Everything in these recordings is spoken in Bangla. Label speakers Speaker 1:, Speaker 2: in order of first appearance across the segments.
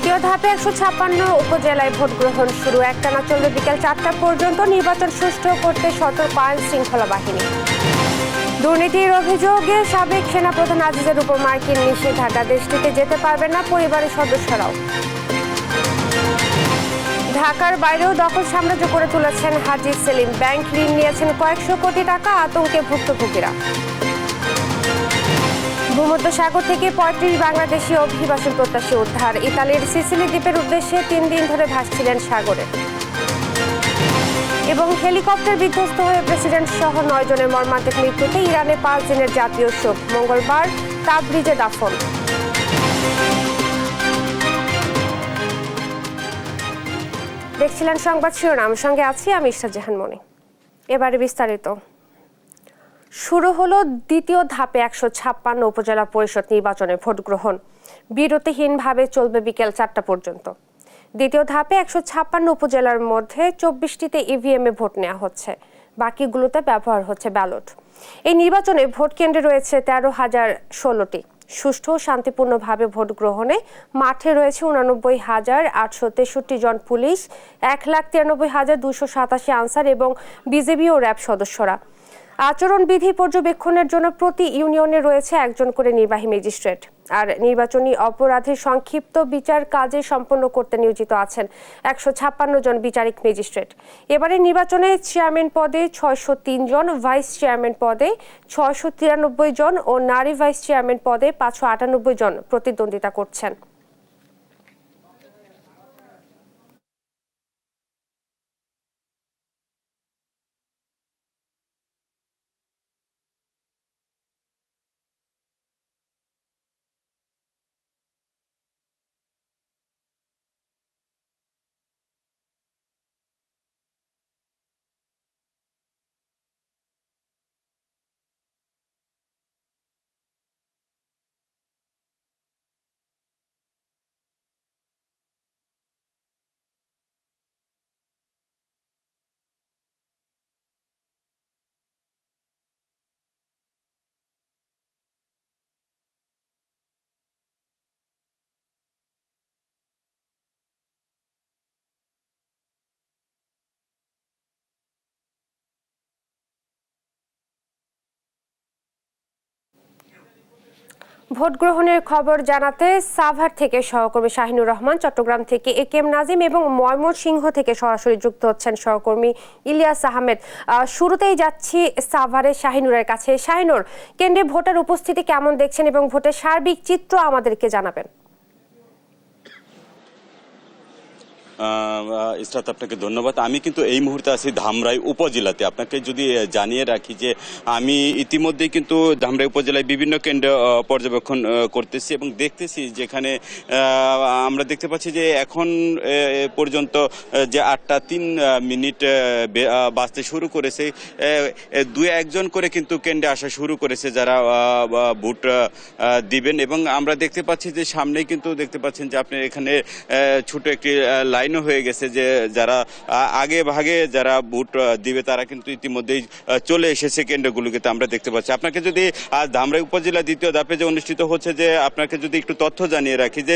Speaker 1: দ্বিতীয় ধাপে 156 উপজেলায় ভোট গ্রহণ শুরু। একটানা চলবে বিকেল 4টা পর্যন্ত। নির্বাচন সুষ্ঠু করতে সতর্ক আইন শৃঙ্খলা বাহিনী। দুর্নীতির অভিযোগে সাবেক সেনাপ্রধান আজিজের উপর মার্কিন নিষেধাজ্ঞা, দেশটিতে যেতে পারবেন না পরিবারের সদস্যরাও। ঢাকার বাইরেও দখল সাম্রাজ্য করে তুলেছেন হাজী সেলিম। ব্যাংক ঋণ নিয়েছেন কয়েকশো কোটি টাকা, আতঙ্কে ভুক্তভোগীরা। ভূমধ্যসাগর থেকে 35 বাংলাদেশি অভিবাসন প্রত্যাশী উদ্ধার। ইতালির সিসিলি দ্বীপের উদ্দেশ্যে 3 দিন ধরে ভাসছিলেন সাগরে। এবং হেলিকপ্টার বিধ্বস্ত হয়ে প্রেসিডেন্ট সহ 9 জনের মর্মান্তিক মৃত্যুতে ইরানে 5 দিনের জাতীয় শোক। মঙ্গলবার তাবরিজে দাফন। দেখছিলেন সংবাদ শিরোনাম, সঙ্গে আছি আমি ইশরাত জাহান মনি। এবারে বিস্তারিত। শুরু হলো দ্বিতীয় ধাপে 156 উপজেলা পরিষদ নির্বাচনে ভোট গ্রহণ। বিরতিহীনভাবে চলবে বিকেল 4টা পর্যন্ত। দ্বিতীয় ধাপে 156 উপজেলার মধ্যে 24টিতে ইভিএমে ভোট নেওয়া হচ্ছে, বাকিগুলোতে ব্যবহার হচ্ছে ব্যালট। এই নির্বাচনে ভোট কেন্দ্রে রয়েছে 13,016টি। সুষ্ঠু ও শান্তিপূর্ণভাবে ভোট গ্রহণে মাঠে রয়েছে 89,863 জন পুলিশ, 1,93,287 আনসার এবং বিজিবি ও র্যাব সদস্যরা। আচরণবিধি পর্যবেক্ষণের জন্য প্রতি ইউনিয়নে রয়েছে একজন করে নির্বাহী ম্যাজিস্ট্রেট। আর নির্বাচনী অপরাধের সংক্ষিপ্ত বিচার কাজে সম্পন্ন করতে নিয়োজিত আছেন 156 জন বিচারিক ম্যাজিস্ট্রেট। এবারে নির্বাচনে চেয়ারম্যান পদে 603 জন, ভাইস চেয়ারম্যান পদে 693 জন ও নারী ভাইস চেয়ারম্যান পদে 598 জন প্রতিদ্বন্দ্বিতা করছেন। ভোট গ্রহণের খবর জানাতে সাভার থেকে সহকর্মী শাহিনুর রহমান, চট্টগ্রাম থেকে একেএম নাজিম এবং ময়মনসিংহ থেকে সরাসরি যুক্ত হচ্ছেন সহকর্মী ইলিয়াস আহমেদ। শুরুতেই যাচ্ছি সাভারে শাহিনুরের কাছে। শাহিনুর, কেন্দ্রে ভোটার উপস্থিতি কেমন দেখছেন এবং ভোটের সার্বিক চিত্র আমাদেরকে জানাবেন।
Speaker 2: ইসরাত, আপনাকে ধন্যবাদ। আমি কিন্তু এই মুহূর্তে আছি ধামরাই উপজেলাতে। আপনাকে যদি জানিয়ে রাখি যে আমি ইতিমধ্যেই কিন্তু ধামরাই উপজেলায় বিভিন্ন কেন্দ্র পর্যবেক্ষণ করতেছি এবং দেখতেছি, যেখানে আমরা দেখতে পাচ্ছি যে এখন পর্যন্ত যে 8টা 3 মিনিট বাজতে শুরু করেছে, 2-1 করে কিন্তু কেন্দ্রে আসা শুরু করেছে যারা ভোট দিবেন। এবং আমরা দেখতে পাচ্ছি যে সামনেই কিন্তু দেখতে পাচ্ছেন যে আপনার এখানে ছোট একটি লাইন হয়ে গেছে, যে যারা আগে ভাগে যারা ভোট দিবে তারা কিন্তু ইতিমধ্যেই চলে এসেছে কেন্দ্রগুলোকে আমরা দেখতে পাচ্ছি। আপনাকে যদি আজ ধামরাই উপজেলা দ্বিতীয় ধাপে যে অনুষ্ঠিত হচ্ছে, যে আপনাকে যদি একটু তথ্য জানিয়ে রাখি যে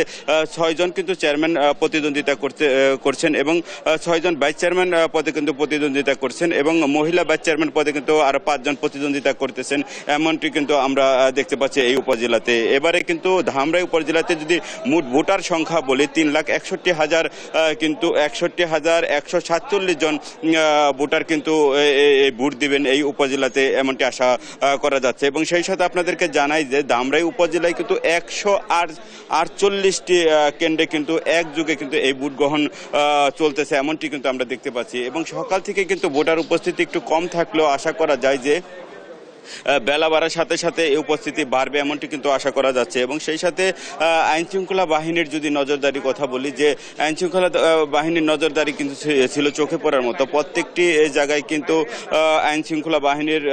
Speaker 2: 6 জন কিন্তু চেয়ারম্যান প্রতিদ্বন্দ্বিতা করছেন এবং 6 জন ভাইস চেয়ারম্যান পদে কিন্তু প্রতিদ্বন্দ্বিতা করছেন এবং মহিলা ভাইস চেয়ারম্যান পদে কিন্তু আরো 5 জন প্রতিদ্বন্দ্বিতা করতেছেন, এমনটি কিন্তু আমরা দেখতে পাচ্ছি এই উপজেলাতে। এবারে কিন্তু ধামরাই উপজেলাতে যদি মোট ভোটার সংখ্যা বলি 3,61,000, কিন্তু 61,147 জন ভোটার কিন্তু ভোট দিবেন এই উপজেলাতে, এমনটি আশা করা যাচ্ছে। এবং সেই সাথে আপনাদেরকে জানাই যে ধামরাই উপজেলায় কিন্তু 148টি কেন্দ্রে কিন্তু একযোগে কিন্তু এই ভোট গ্রহণ চলতেছে, এমনটি কিন্তু আমরা দেখতে পাচ্ছি। এবং সকাল থেকে কিন্তু ভোটার উপস্থিতি একটু কম থাকলেও আশা করা যায় যে বেলা বাড়ার সাথে সাথে এই উপস্থিতি বাড়বে, এমনটি কিন্তু আশা করা যাচ্ছে। এবং সেই সাথে আইন শৃঙ্খলা বাহিনীর যদি নজরদারি কথা বলি, যে আইন শৃঙ্খলা বাহিনীর নজরদারি কিন্তু ছিল চোখে পড়ার মতো। প্রত্যেকটি জায়গায় কিন্তু আইন শৃঙ্খলা বাহিনীর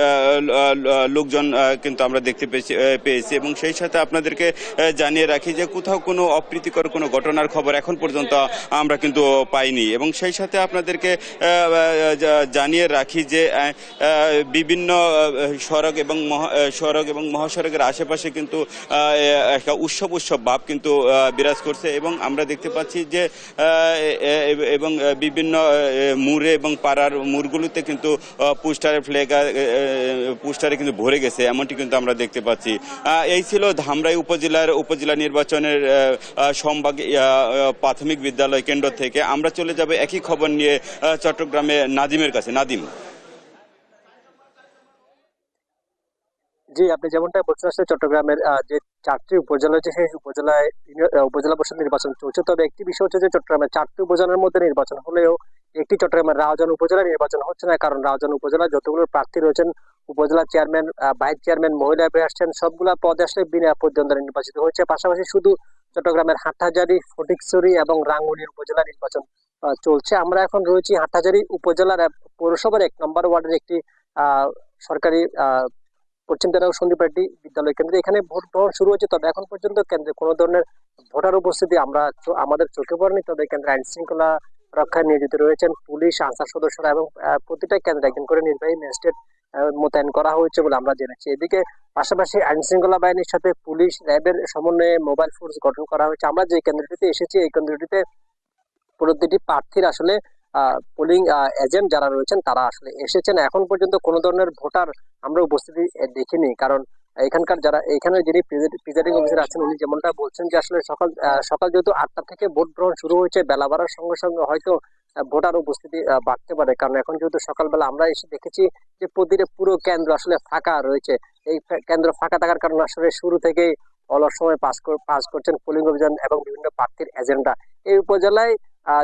Speaker 2: লোকজন কিন্তু আমরা দেখতে পেয়েছি। এবং সেই সাথে আপনাদেরকে জানিয়ে রাখি যে কোথাও কোনো অপ্রীতিকর কোনো ঘটনার খবর এখন পর্যন্ত আমরা কিন্তু পাইনি। এবং সেই সাথে আপনাদেরকে জানিয়ে রাখি যে বিভিন্ন সড়ক এবং মহাসড়কের আশেপাশে কিন্তু একটা উৎসব ভাব কিন্তু বিরাজ করছে এবং আমরা দেখতে পাচ্ছি যে এবং বিভিন্ন মুড়ে এবং পাড়ার মুড়গুলোতে কিন্তু পোস্টারে কিন্তু ভরে গেছে, এমনটি কিন্তু আমরা দেখতে পাচ্ছি। এই ছিল ধামরাই উপজেলা নির্বাচনের সম্ভাগ প্রাথমিক বিদ্যালয় কেন্দ্র থেকে। আমরা চলে যাব একই খবর নিয়ে চট্টগ্রামে নাদিমের কাছে। নাদিম।
Speaker 3: জি, আপনি যেমনটা বলছেন, আসলে চট্টগ্রামের যে 4টি উপজেলা রয়েছে সেই উপজেলায় উপজেলা পরিষদ নির্বাচন চলছে। তবে একটি বিষয় হচ্ছে যে চট্টগ্রামের 4টি উপজেলার মধ্যে নির্বাচন হলেও একটি চট্টগ্রামের রাউজান উপজেলা নির্বাচন হচ্ছে না, কারণ রাউজান উপজেলা যতগুলো প্রার্থী রয়েছেন, উপজেলা চেয়ারম্যান, ভাইস চেয়ারম্যান, মহিলা আসছেন, সবগুলা পদে আসলে বিনা প্রতিদ্বন্দ্বিতায় নির্বাচিত হয়েছে। পাশাপাশি শুধু চট্টগ্রামের হাটহাজারী, ফটিকছড়ি এবং রাঙ্গুনিয়া উপজেলা নির্বাচন চলছে। আমরা এখন রয়েছি হাটহাজারী উপজেলার পৌরসভার 1 নম্বর ওয়ার্ডের একটি সরকারি পশ্চিম তেরাও সন্ধিপাটি বিদ্যালয় কেন্দ্রে। এখানে ভোট গ্রহণ শুরু হয়েছে, তবে এখন পর্যন্ত কেন্দ্রে কোনো ধরনের ভোটার উপস্থিতি আমাদের চোখে পড়েনি। তবে কেন্দ্রে আইন শৃঙ্খলা রক্ষায় নিয়োজিত রয়েছেন পুলিশ, আনসার সদস্যরা এবং প্রতিটা কেন্দ্রে একজন করে নির্বাহী ম্যাজিস্ট্রেট মোতায়েন করা হয়েছে বলে আমরা জেনেছি। এদিকে পাশাপাশি আইন শৃঙ্খলা বাহিনীর সাথে পুলিশ, র্যাবের সমন্বয়ে মোবাইল ফোর্স গঠন করা হয়েছে। আমরা যে কেন্দ্রটিতে এসেছি, এই কেন্দ্রটিতে প্রতিটি প্রার্থীর আসলে পোলিং এজেন্ট যারা রয়েছেন তারা আসলে এসেছেন। এখন পর্যন্ত কোনো ধরনের ভোটার আমরা উপস্থিতি দেখিনি, কারণ এখানে যিনি প্রিজাইডিং অফিসার আছেন উনি যেমনটা বলছেন যে আসলে সকাল যেহেতু 8টা থেকে ভোট গ্রহণ শুরু হয়েছে, বেলা বাড়ার সঙ্গে সঙ্গে হয়তো ভোটার উপস্থিতি বাড়তে পারে, কারণ এখন যেহেতু সকালবেলা আমরা এসে দেখেছি যে পুরো কেন্দ্র আসলে ফাঁকা রয়েছে। এই কেন্দ্র ফাঁকা থাকার কারণে আসলে শুরু থেকেই অলস সময় পাস করছেন পোলিং অভিযান এবং বিভিন্ন প্রার্থীর এজেন্টরা। এই উপজেলায়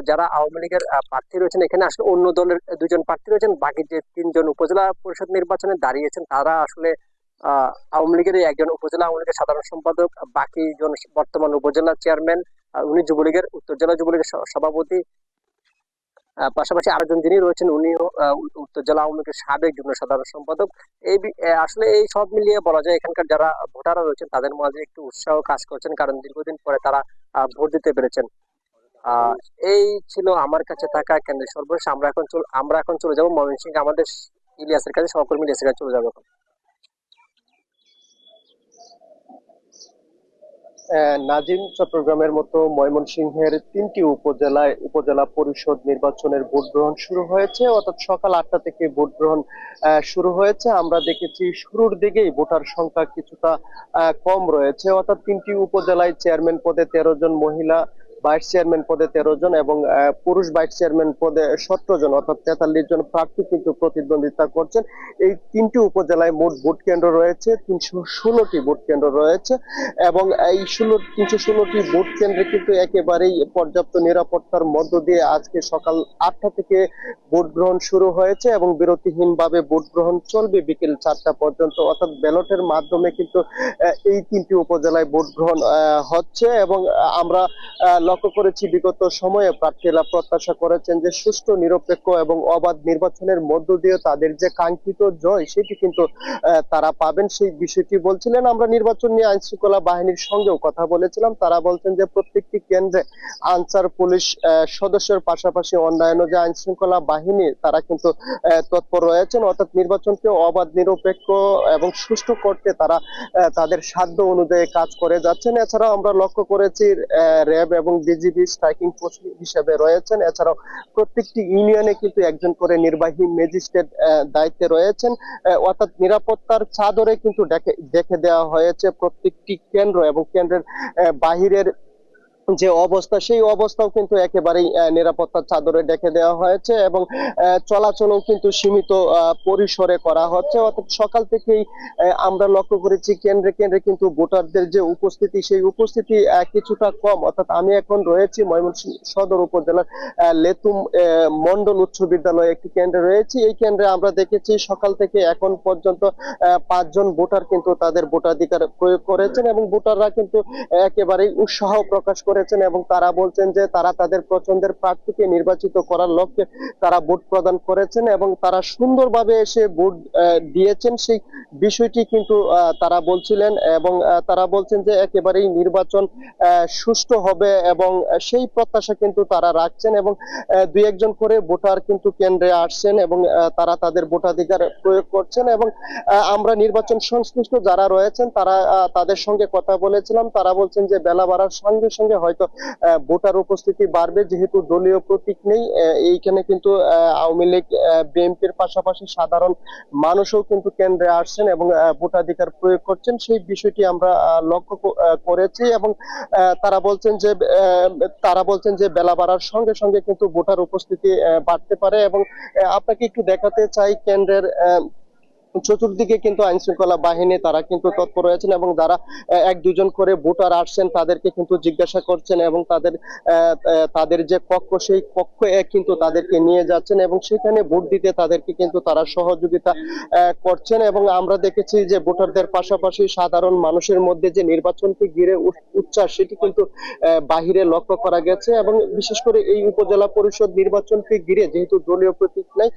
Speaker 3: যারা আওয়ামী লীগের প্রার্থী রয়েছেন, এখানে আসলে অন্য দলের 2জন প্রার্থী রয়েছেন। বাকি যে 3জন উপজেলা পরিষদ নির্বাচনে দাঁড়িয়েছেন তারা আসলে আওয়ামী লীগের একজন উপজেলা আওয়ামী লীগের সাধারণ সম্পাদক, বাকি জন বর্তমান উপজেলা চেয়ারম্যান, উনি যুবলীগের উত্তর জেলা যুবলীগের সভাপতি। পাশাপাশি আরেকজন যিনি রয়েছেন উনি উত্তর জেলা আওয়ামী লীগের সাবেক যুগ্ম সাধারণ সম্পাদক। আসলে এই সব মিলিয়ে বলা যায় এখানকার যারা ভোটাররা রয়েছেন তাদের মাঝে একটু উৎসাহ কাজ করছেন, কারণ দীর্ঘদিন পরে তারা ভোট দিতে পেরেছেন। এই ছিল আমার কাছে থাকা কেন্দ্রের সর্বশেষ। আমরা এখন চলে যাবো ময়মনসিংহ, আমাদের ইলিয়াসের কাছে, সহকর্মী ইলিয়াসের কাছে চলে যাবো। নাজিম, চট্টগ্রামের মতো ময়মনসিংহের 3টি উপজেলায় উপজেলা পরিষদ নির্বাচনের ভোট গ্রহণ শুরু হয়েছে, অর্থাৎ সকাল 8টা থেকে ভোট গ্রহণ শুরু হয়েছে। আমরা দেখেছি শুরুর দিকেই ভোটার সংখ্যা কিছুটা কম রয়েছে, অর্থাৎ 3টি উপজেলায় চেয়ারম্যান পদে 13 জন, মহিলা ভাইস চেয়ারম্যান পদে 13 জন এবং পুরুষ ভাইস চেয়ারম্যান পদে 17 জন, অর্থাৎ 43 জন প্রার্থী কিন্তু প্রতিদ্বন্দ্বিতা করছেন। এই 3টি উপজেলায় মোট ভোট কেন্দ্র রয়েছে 316টি ভোট কেন্দ্র রয়েছে এবং এই 316টি ভোট কেন্দ্রে কিন্তু একেবারেই পর্যাপ্ত নিরাপত্তার মধ্য দিয়ে আজকে সকাল 8টা থেকে ভোট গ্রহণ শুরু হয়েছে এবং বিরতিহীনভাবে ভোট গ্রহণ চলবে বিকেল 4টা পর্যন্ত, অর্থাৎ ব্যালটের মাধ্যমে কিন্তু এই 3টি উপজেলায় ভোট গ্রহণ হচ্ছে। এবং আমরা লক্ষ্য করেছি বিগত সময়ে প্রার্থীরা প্রত্যাশা করেছেন যে সুষ্ঠু, নিরপেক্ষ এবং অবাধ নির্বাচনের মধ্য দিয়ে তাদের যে কাঙ্ক্ষিত জয় সেটি কিন্তু তারা পাবেন, সেই বিষয়টি বলছিলেন। আমরা নির্বাচন নিয়ে আইন শৃঙ্খলা বাহিনীর সঙ্গেও কথা বলেছিলাম, তারা বলছেন যে প্রত্যেকটি কেন্দ্রে আনসার পুলিশ সদস্যের পাশাপাশি অন্যান্য যে আইন শৃঙ্খলা বাহিনী তারা কিন্তু তৎপর রয়েছেন, অর্থাৎ নির্বাচনকে অবাধ, নিরপেক্ষ এবং সুষ্ঠু করতে তারা তাদের সাধ্য অনুযায়ী কাজ করে যাচ্ছেন। এছাড়াও আমরা লক্ষ্য করেছি র্যাব এবং বিজিবি স্ট্রাইকিং ফোর্স হিসেবে রয়েছেন। এছাড়াও প্রত্যেকটি ইউনিয়নে কিন্তু একজন করে নির্বাহী ম্যাজিস্ট্রেট দায়িত্বে রয়েছেন, অর্থাৎ নিরাপত্তার চাদরে কিন্তু দেখে দেওয়া হয়েছে প্রত্যেকটি কেন্দ্র এবং কেন্দ্রের বাহিরের যে অবস্থা সেই অবস্থাও কিন্তু একেবারেই নিরাপত্তার চাদরে ডেকে দেওয়া হয়েছে এবং চলাচলও কিন্তু সীমিত পরিসরে করা হচ্ছে। অর্থাৎ সকাল থেকেই আমরা লক্ষ্য করেছি কেন্দ্রে কেন্দ্রে কিন্তু ভোটারদের যে উপস্থিতি সেই উপস্থিতি কিছুটা কম। অর্থাৎ আমি এখন রয়েছি ময়মনসিংহ সদর উপজেলার লেতুম মন্ডল উচ্চ বিদ্যালয়ে একটি কেন্দ্রে রয়েছে। এই কেন্দ্রে আমরা দেখেছি সকাল থেকে এখন পর্যন্ত 5 জন ভোটার কিন্তু তাদের ভোটাধিকার প্রয়োগ করেছেন এবং ভোটাররা কিন্তু একেবারেই উৎসাহ প্রকাশ করে
Speaker 4: করেছেন এবং তারা বলছেন যে তারা তাদের পছন্দের প্রার্থীকে নির্বাচিত করার লক্ষ্যে তারা ভোট প্রদান করেছেন এবং তারা সুন্দরভাবে এসে ভোট দিয়েছেন সেই বিষয়টি কিন্তু তারা বলছিলেন এবং তারা বলছেন যে একেবারেই নির্বাচন সুষ্ঠু হবে এবং সেই প্রত্যাশা কিন্তু তারা রাখছেন এবং দুই একজন করে ভোটার কিন্তু কেন্দ্রে আসছেন এবং তারা তাদের ভোটাধিকার প্রয়োগ করছেন এবং আমরা নির্বাচন সংশ্লিষ্ট যারা রয়েছেন তারা তাদের সঙ্গে কথা বলেছিলাম। তারা বলছেন যে বেলা বাড়ার সঙ্গে সঙ্গে হয়তো ভোটার উপস্থিতি বাড়বে, যেহেতু দলীয় প্রতীক নেই। এইখানে কিন্তু আওয়ামী লীগ বিএনপির পাশাপাশি সাধারণ মানুষও কিন্তু কেন্দ্রে আসছেন এবং ভোটাধিকার প্রয়োগ করছেন, সেই বিষয়টি আমরা লক্ষ্য করেছি এবং তারা বলছেন যে বেলা বাড়ার সঙ্গে সঙ্গে কিন্তু ভোটার উপস্থিতি বাড়তে পারে এবং আপনাকে একটু দেখাতে চাই কেন্দ্রের চতুর্দিকে কিন্তু আইন শৃঙ্খলা বাহিনী তারা কিন্তু তৎপর রয়েছেন এবং যারা এক দুজন করে ভোটার আসছেন তাদেরকে কিন্তু জিজ্ঞাসা করছেন এবং তাদের যে কক্ষ সেই কক্ষে কিন্তু তাদেরকে নিয়ে যাচ্ছেন এবং সেখানে ভোট দিতে তাদেরকে কিন্তু তারা সহযোগিতা করছেন এবং আমরা দেখেছি যে ভোটারদের পাশাপাশি সাধারণ মানুষের মধ্যে যে নির্বাচনকে ঘিরে উচ্ছ্বাস সেটি কিন্তু বাহিরে লক্ষ্য করা গেছে এবং বিশেষ করে এই উপজেলা পরিষদ নির্বাচনকে ঘিরে যেহেতু দলীয় প্রতীক নাই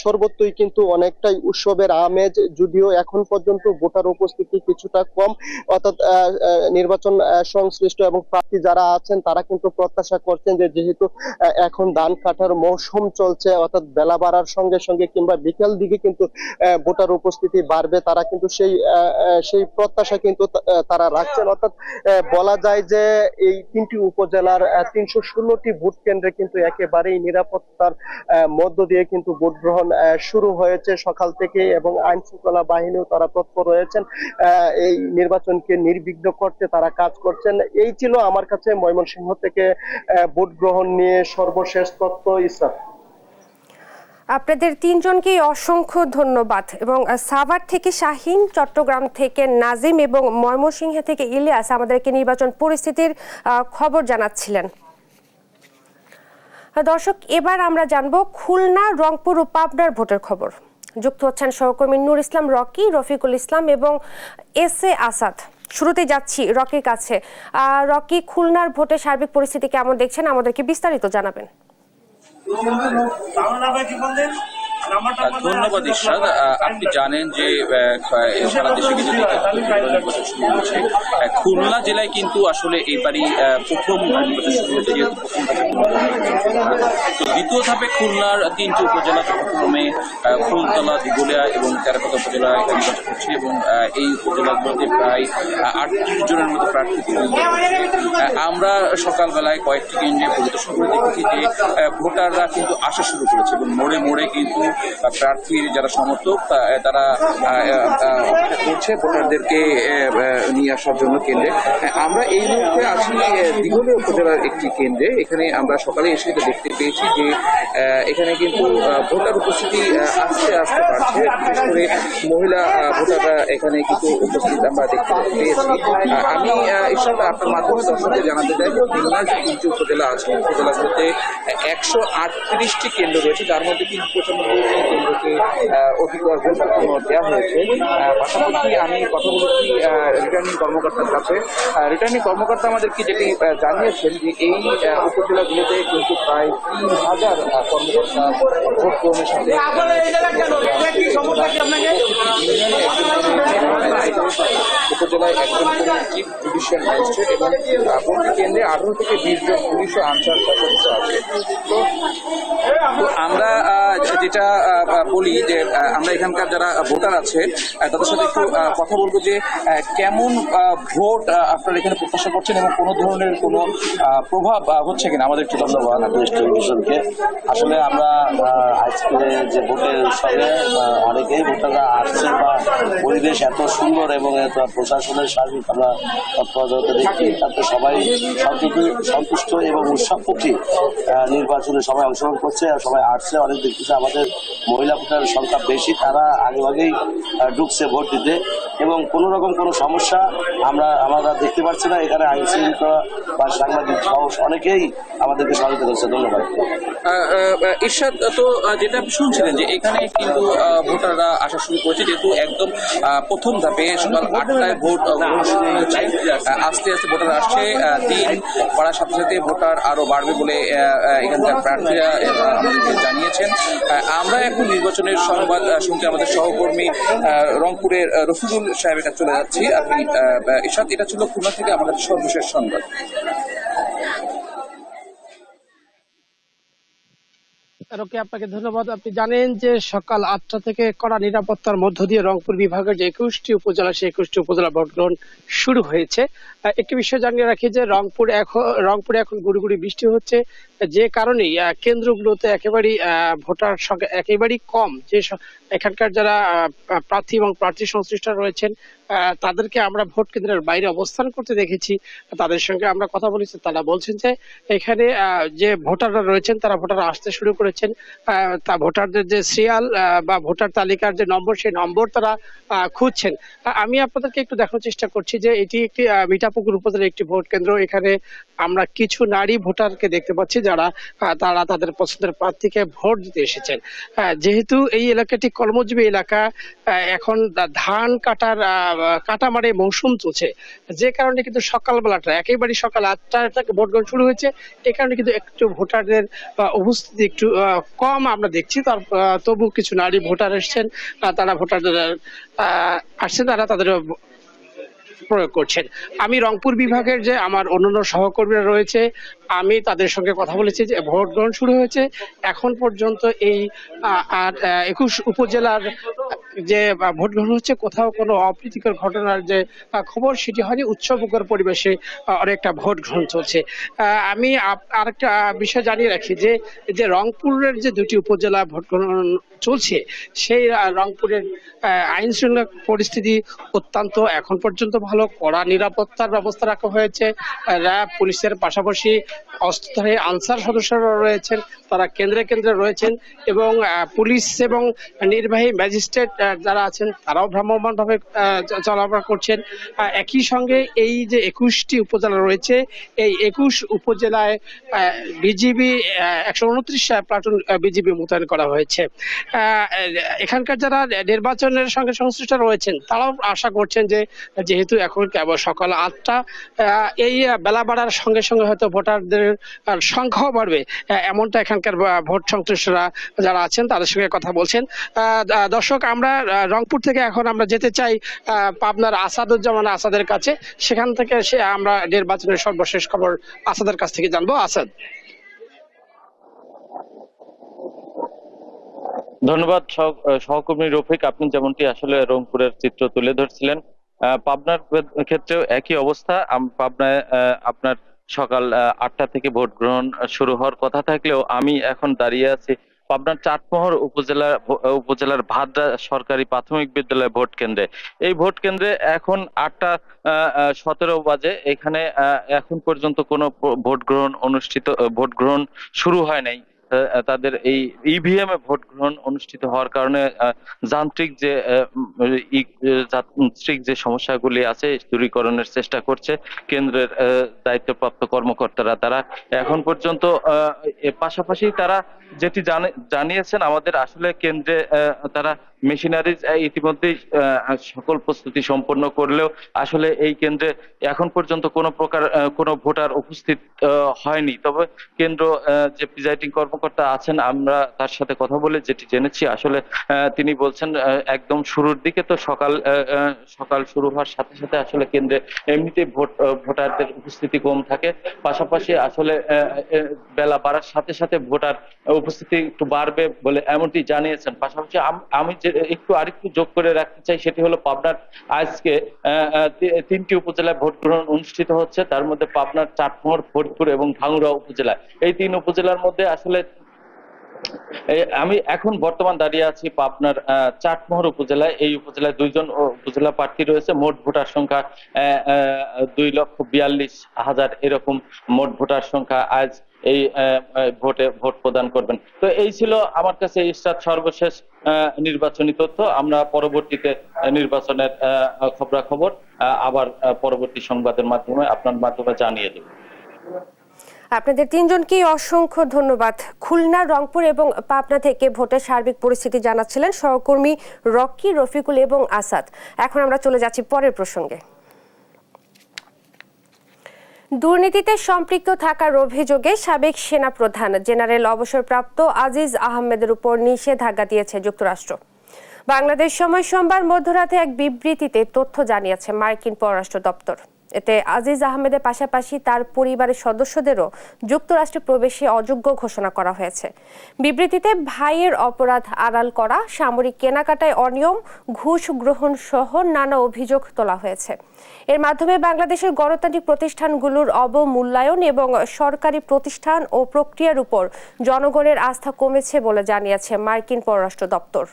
Speaker 4: সর্বত্রই কিন্তু অনেকটাই উৎসবের আমেজ, যদিও এখন পর্যন্ত ভোটার উপস্থিতি কিছুটা কম। অর্থাৎ নির্বাচন সংশ্লিষ্ট এবং প্রার্থী যারা আছেন তারা কিন্তু প্রত্যাশা করছেন যে যেহেতু এখন ধান কাটার মৌসুম চলছে, অর্থাৎ বেলা বাড়ার সঙ্গে সঙ্গে কিংবা বিকেল দিকে কিন্তু ভোটার উপস্থিতি বাড়বে, তারা কিন্তু সেই প্রত্যাশা কিন্তু তারা রাখছেন। অর্থাৎ বলা যায় যে এই তিনটি উপজেলার 316টি ভোট কেন্দ্রে কিন্তু একেবারেই নিরাপত্তার মধ্য দিয়ে কিন্তু ভোট গ্রহণ শুরু হয়েছে সকাল থেকে এবং আইন শৃঙ্খলা বাহিনীও তারা তৎপর রয়েছেন এই নির্বাচনকে নির্বিঘ্ন করতে তারা কাজ করছেন। এই ছিল আমার কাছে ময়মনসিংহ থেকে ভোট গ্রহণ নিয়ে সর্বশেষ তথ্য। ইসরাত,
Speaker 1: আপনাদের তিনজনকে অসংখ্য ধন্যবাদ এবং সাভার থেকে শাহিন, চট্টগ্রাম থেকে নাজিম এবং ময়মনসিংহ থেকে ইলিয়াস আমাদেরকে নির্বাচন পরিস্থিতির খবর জানাচ্ছিলেন। দর্শক, এবার আমরা জানবো খুলনা, রংপুর ও পাবনার ভোটের খবর। যুক্ত হচ্ছেন সহকর্মী নূর ইসলাম রকি, রফিকুল ইসলাম এবং এস এ আসাদ। শুরুতে যাচ্ছি রকির কাছে। রকি, খুলনার ভোটের সার্বিক পরিস্থিতি কেমন দেখছেন, আমাদেরকে বিস্তারিত জানাবেন।
Speaker 5: ধন্যবাদ ইরশাদ। আপনি জানেন যে সারা দেশে কিন্তু নির্বাচন শুরু হয়েছে। খুলনা জেলায় কিন্তু আসলে এবারই প্রথম নির্বাচন শুরু হয়েছে, যেহেতু তো দ্বিতীয় ধাপে খুলনার 3টি উপজেলা যথাক্রমে ফুলতলা, দিঘলিয়া এবং তেরাকোটা উপজেলায় নির্বাচন হচ্ছে এবং এই উপজেলাগুলোতে প্রায় 38 জনের মতো প্রার্থী। আমরা সকালবেলায় কয়েকটি কেন্দ্রে পরিদর্শন করে দেখেছি যে ভোটাররা কিন্তু আসা শুরু করেছে এবং মোড়ে মোড়ে কিন্তু প্রার্থীর যারা সমর্থক তারা করছে ভোটারদেরকে নিয়ে আসার জন্য কেন্দ্রে। আমরা এই মুহূর্তে আছি দিঘলিয়া উপজেলার একটি কেন্দ্রে। এখানে আমরা সকালে এসে দেখতে পেয়েছি যে এখানে কিন্তু ভোটার উপস্থিতি আস্তে আস্তে বাড়ছে, বিশেষ করে মহিলা ভোটাররা এখানে কিন্তু উপস্থিত আমরা দেখতে পেয়েছি। আমি এসব আপনার মাধ্যমে দর্শকদের জানাতে চাই যে খুলনার যে 3টি উপজেলা আছে উপজেলাগুলোতে 138টি কেন্দ্র রয়েছে, যার মধ্যে কিন্তু 95টি কেন্দ্রকে অধিকার দেওয়া হয়েছে। পাশাপাশি আমি কথা বলেছি রিটার্নিং কর্মকর্তার কাছে। রিটার্নিং কর্মকর্তা আমাদেরকে যেটি জানিয়েছেন যে এই উপজেলাগুলোতে কিন্তু প্রায় 3000 কর্মকর্তা ভোট গ্রহণের সাথে উপজেলায় একজন চিফ জুডিশিয়াল ম্যাজিস্ট্রেট এবং প্রতি কেন্দ্রে 18 থেকে 20 জন পুলিশ ও আনসার সদস্য আছে। তো আমরা যেটা বলি যে আমরা এখানকার যারা ভোটার আছে তাদের সাথে একটু কথা বলবো যে কেমন ভোট আপনারা এখানে প্রত্যাশা করছেন এবং কোনো ধরনের কোনো প্রভাব হচ্ছে কিনা আমাদের একটু।
Speaker 6: ধন্যবাদ টেলিভিশনকে। আসলে আমরা আজকে যে ভোটের উৎসবে অনেকেই ভোটাররা আসছে বা পরিবেশ এত সুন্দর এবং এত প্রশাসনের সার্বিক আমরা তৎপরতা দেখি, তাতে সবাই সন্তুষ্ট এবং উৎসবমুখী নির্বাচনে সবাই অংশগ্রহণ করছে আর সবাই আসছে। অনেক দেখতেছে আমাদের মহিলা ভোটার সংখ্যা বেশি, তারা আগেভাগেই ঢুকছে ভোট দিতে। এবং কোনো রকম কোনো সমস্যা আমরা দেখতে পাচ্ছি না। এখানে আইন শৃঙ্খলা বা সাংবাদিক সহ অনেকেই আমাদেরকে সহযোগিতা করছে। ধন্যবাদ।
Speaker 5: ইরশাদ, তো যেটা আপনি শুনছিলেন যে এখানে কিন্তু ভোটাররা আসা শুরু করেছে, যেহেতু একদম প্রথম ধাপে সকাল 8টায় ভোট গ্রহণ শুরু হয়েছে। আস্তে আস্তে ভোটার আসছে, দিন বাড়ার সাথে সাথে ভোটার আরো বাড়বে বলে এখানকার প্রার্থীরা আমাদেরকে জানিয়েছেন। আমরা এখন নির্বাচনের সংবাদ শুনতে আমাদের সহকর্মী রংপুরের রফিকুল সাহেবের কাছে চলে যাচ্ছি। আপনি ইরশাদ, এটা ছিল খুলনা থেকে আমাদের সর্বশেষ সংবাদ।
Speaker 7: রকি, আপনাকে ধন্যবাদ। আপনি জানেন যে সকাল 8টা থেকে কড়া নিরাপত্তার মধ্য দিয়ে রংপুর বিভাগের যে 21টি উপজেলা, সেই 21টি উপজেলা ভোট গ্রহণ শুরু হয়েছে। একটি বিষয় জানিয়ে রাখি যে রংপুরে এখন গুড়ি গুড়ি বৃষ্টি হচ্ছে, যে কারণে কেন্দ্রগুলোতে একেবারেই ভোটার সংখ্যা একেবারেই কম। যে এখানকার যারা প্রার্থী এবং প্রার্থী সংশ্লিষ্ট রয়েছেন তাদেরকে আমরা ভোট কেন্দ্রের বাইরে অবস্থান করতে দেখেছি। তাদের সঙ্গে আমরা কথা বলেছি, তারা বলছেন যে এখানে যে ভোটাররা রয়েছেন তারা ভোটাররা আসতে শুরু করেছেন। তা ভোটারদের যে সিরিয়াল বা ভোটার তালিকার যে নম্বর, সেই নম্বর তারা খুঁজছেন। আমি আপনাদেরকে একটু দেখানোর চেষ্টা করছি যে এটি একটি মিঠাপুকুর উপজেলার একটি ভোট কেন্দ্র। এখানে আমরা কিছু নারী ভোটারকে দেখতে পাচ্ছি যারা তারা তাদের পছন্দের প্রার্থীকে ভোট দিতে এসেছেন। যেহেতু এই এলাকাটি কর্মজীবী এলাকা, এখন ধান কাটামারে মৌসুম চলছে, যে কারণে কিন্তু সকালবেলাটা একেবারে সকাল 8টা থেকে ভোট গ্রহণ শুরু হয়েছে। এই কারণে কিন্তু একটু ভোটারদের উপস্থিতি একটু কম আমরা দেখছি। তার তবু কিছু নারী ভোটার এসছেন, তারা ভোটারদের আসছেন, তারা তাদের প্রয়োগ করছেন। আমি রংপুর বিভাগের যে আমার অন্যান্য সহকর্মীরা রয়েছে, আমি তাদের সঙ্গে কথা বলেছি যে ভোট গ্রহণ শুরু হয়েছে। এখন পর্যন্ত এই 21 উপজেলার যে ভোট গ্রহণ হচ্ছে, কোথাও কোনো অপ্রীতিকর ঘটনার যে খবর সেটি হয়নি। উৎসবমুখর পরিবেশে অনেকটা ভোট গ্রহণ চলছে। আমি আরেকটা বিষয় জানিয়ে রাখি যে রংপুরের যে দুটি উপজেলা ভোট গ্রহণ চলছে, সেই রংপুরের আইন শৃঙ্খলা পরিস্থিতি অত্যন্ত এখন পর্যন্ত ভালো। কড়া নিরাপত্তার ব্যবস্থা রাখা হয়েছে। র্যাব, পুলিশের পাশাপাশি অস্ত্রধারী আনসার সদস্যরা রয়েছেন, তারা কেন্দ্রে কেন্দ্রে রয়েছেন, এবং পুলিশ এবং নির্বাহী ম্যাজিস্ট্রেট যারা আছেন তারাও ভ্রাম্যমাণভাবে চলাফেরা করছেন। একই সঙ্গে এই যে 21টি উপজেলা রয়েছে, এই 21 উপজেলায় বিজিবি 129 প্লাটুন বিজিবি মোতায়েন করা হয়েছে। এখানকার যারা নির্বাচনের সঙ্গে সংশ্লিষ্ট রয়েছেন তারাও আশা করছেন যে যেহেতু এখন কেবল সকাল 8টা, এই বেলা বাড়ার সঙ্গে সঙ্গে হয়তো ভোটারদের সংখ্যাও বাড়বে, এমনটা এখানকার ভোট সংশ্লিষ্টরা যারা আছেন তাদের সঙ্গে কথা বলছেন। দর্শক, আমরা রংপুর থেকে এখন আমরা যেতে চাই পাবনার আসাদুজ্জামান আসাদের কাছে। সেখান থেকে আমরা নির্বাচনের সর্বশেষ খবর আসাদের কাছ থেকে জানবো। আসাদ।
Speaker 8: ধন্যবাদ সহকর্মী রফিক। আপনি যেমনটি আসলে রংপুরের চিত্র তুলে ধরছিলেন, পাবনার ক্ষেত্রেও একই অবস্থা। পাবনায় আপনার সকাল 8টা থেকে ভোট গ্রহণ শুরু হওয়ার কথা থাকলেও আমি এখন দাঁড়িয়ে আছি পাবনার চাটমোহর উপজেলার ভাদ্রা সরকারি প্রাথমিক বিদ্যালয় ভোট কেন্দ্রে। এই ভোট কেন্দ্রে এখন 8টা 17 বাজে। এখানে এখন পর্যন্ত কোনো ভোট গ্রহণ শুরু হয় নাই। তাদের এই ইভিএম এ ভোট গ্রহণ অনুষ্ঠিত হওয়ার কারণে যান্ত্রিক যে সমস্যাগুলি আছে দূরীকরণের চেষ্টা করছে কেন্দ্রের দায়িত্বপ্রাপ্ত কর্মকর্তারা। তারা এখন পর্যন্ত পাশাপাশি তারা যেটি জানিয়েছেন আমাদের, আসলে কেন্দ্রে তারা মেশিনারিজ ইতিমধ্যেই সকল প্রস্তুতি সম্পন্ন করলেও আসলে এই কেন্দ্রে এখন পর্যন্ত কোনো প্রকার কোনো ভোটার উপস্থিত হয়নি। তবে কেন্দ্র যে প্রিজাইডিং কর্মকর্তা আছেন, আমরা তার সাথে কথা বলে যেটি জেনেছি, আসলে তিনি বলছেন একদম শুরুর দিকে তো সকাল শুরু হওয়ার সাথে সাথে আসলে কেন্দ্রে এমনিতেই ভোটারদের উপস্থিতি কম থাকে। পাশাপাশি আসলে বেলা বাড়ার সাথে সাথে ভোটার উপস্থিতি একটু বাড়বে বলে এমনটি জানিয়েছেন। পাশাপাশি আমি যে আরেকটু যোগ করে রাখতে চাই, সেটি হলো পাবনার আজকে 3টি উপজেলায় ভোট গ্রহণ অনুষ্ঠিত হচ্ছে। তার মধ্যে পাবনার চাটমোহর, ফরিদপুর এবং ভাঙ্গুড়া উপজেলা, এই 3 উপজেলার মধ্যে আসলে আমি এখন বর্তমান দাঁড়িয়ে আছি পাবনার চাটমোহর উপজেলায়। এই উপজেলায় 2 জন উপজেলা প্রার্থী রয়েছে। মোট ভোটার সংখ্যা 2,42,000 এরকম মোট ভোটার সংখ্যা আজ এই ভোট প্রদান করবেন। তো এই ছিল আমার কাছে ইস্টার সর্বশেষ নির্বাচনী তথ্য। আমরা পরবর্তীতে নির্বাচনের খবরাখবর আবার পরবর্তী সংবাদের মাধ্যমে আপনার মাধ্যমে জানিয়ে দেব।
Speaker 1: আপনাদের তিনজনকেই অসংখ্য ধন্যবাদ। খুলনা, রংপুর এবং পাবনা থেকে ভোটের সার্বিক পরিস্থিতি জানাচ্ছিলেন সহকর্মী রকি, রফিকুল এবং আসাদ। এখন আমরা চলে যাচ্ছি পরের প্রসঙ্গে। দুর্নীতিতে সম্পৃক্ত থাকার অভিযোগে সাবেক সেনাপ্রধান জেনারেল অবসরপ্রাপ্ত আজিজ আহমেদের উপর নিষেধাজ্ঞা দিয়েছে যুক্তরাষ্ট্র। বাংলাদেশ সময় সোমবার মধ্যরাতে এক বিবৃতিতে তথ্য জানিয়েছে মার্কিন পররাষ্ট্র দপ্তর। এতে আজিজ আহমেদের পাশাপাশি তার পরিবারের সদস্যদেরও যুক্তরাষ্ট্রে প্রবেশে অযোগ্য ঘোষণা করা হয়েছে। বিবৃতিতে ভাইয়ের অপরাধ আড়াল করা, সামরিক কেনাকাটায় অনিয়ম, ঘুষ গ্রহণ সহ নানা অভিযোগ তোলা হয়েছে। এর মাধ্যমে বাংলাদেশের গণতান্ত্রিক প্রতিষ্ঠানগুলোর অবমূল্যায়ন এবং সরকারি প্রতিষ্ঠান ও প্রক্রিয়ার উপর জনগণের আস্থা কমেছে বলে জানিয়েছে মার্কিন পররাষ্ট্র দপ্তর।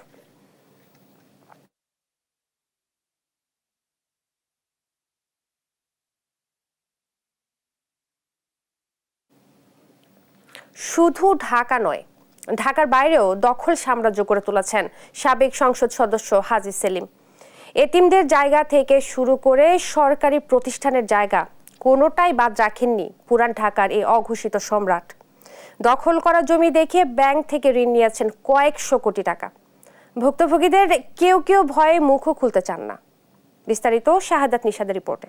Speaker 1: শুধু ঢাকা নয়, ঢাকার বাইরেও দখল সাম্রাজ্য করে তুলেছেন সাবেক সংসদ সদস্য হাজী সেলিম। এতিমদের জায়গা থেকে শুরু করে সরকারি প্রতিষ্ঠানের জায়গা কোনোটাই বাদ রাখেননি পুরান ঢাকার এই অঘোষিত সম্রাট। দখল করা জমি দেখে ব্যাংক থেকে ঋণ নিয়েছেন কয়েকশো কোটি টাকা। ভুক্তভোগীদের কেউ কেউ ভয়ে মুখও খুলতে চান না। বিস্তারিত শাহাদাত নিশাদের রিপোর্টে।